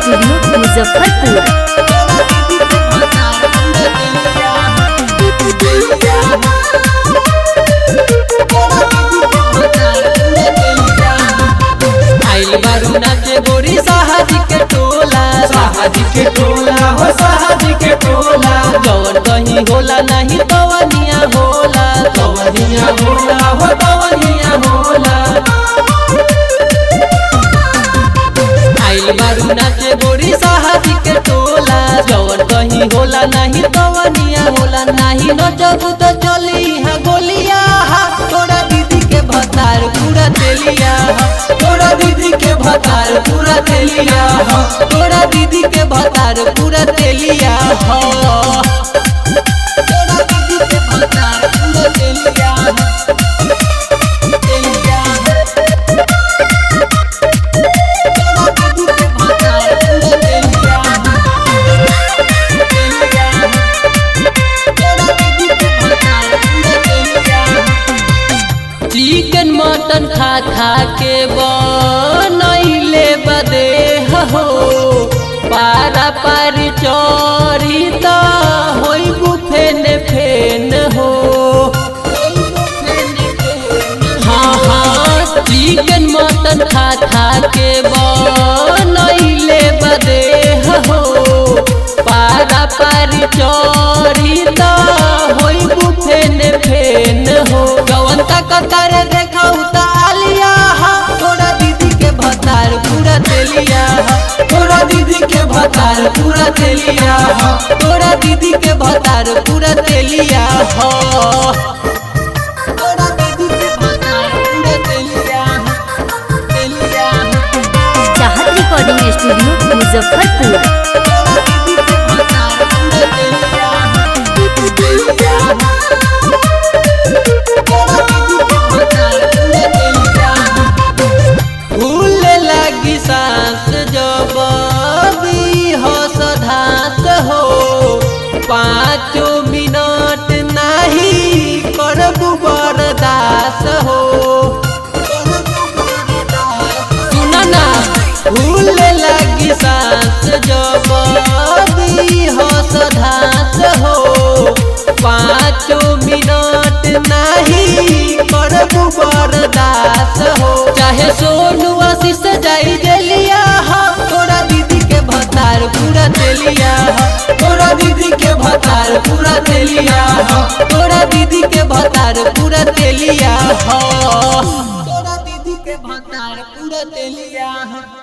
Studio Muzaffarpur. गोरी साहजी के टोला, साहजी के टोला हो, साहजी के टोला। जवन कहीं होला नहीं तवनिया होला, तवनिया होला हो, तवनिया होला। आइल बारू नाचे गोरी साहजी के टोला, जवन कहीं होला नहीं तवनिया होला। नहीं नचबू तो चली हा गोलिया हा, तोरा दीदी के भतार पूरा तेलिया हा, तोरा दीदी के भतार पूरा तेलिया हो, तोरा दीदी के भतार पूरा तेलिया हो। तोरा दीदी के भतार पूरा तेलिया हो, तेलिया हो। तोरा दीदी के भतार पूरा तेलिया हो, तेलिया हो। तोरा दीदी के भतार पूरा तेलिया हो। चिकन मटन खा खा के बनैले बदे हो, पारा पार चोरी तो होई बुफेन फेन हो। हाँ हाँ, चिकन मटन खा खा के बनैले बदे हो, पारा पार चोरी तो होई बुफेन फेन हो। जवन तक तारे देखा आलिया हा, तोरा दीदी के भतार पूरा तेलिया हा, तोरा दीदी के भतार पूरा तेलिया हो, तोरा दीदी के भतार पूरा तेलिया हो। तोरा दीदी के भतार पूरा तेलिया हो, तेलिया हो। चाहत रिकॉर्डिंग स्टूडियो मुजफ्फरपुर। तोरा दीदी के भतार पूरा तेलिया हो, तेलिया हो। तोरा दीदी के भतार पूरा तेलिया हो। फूले लगी सांस जब दी हो सधात हो, 5 मिनट नहीं करबू बर्दाश्त हो। सुना ना, फूले लगी सांस जब दी हो सधात हो, 5 मिनट नहीं करबू बर्दाश्त हो। चाहे सोनू आशीष जाई जेलिया हा, तोरा दीदी के भतार पूरा तेलिया हा, तोरा दीदी के भतार पूरा तेलिया हो, तोरा दीदी के भतार पूरा तेलिया हो। तोरा दीदी के भतार पूरा तेलिया हो।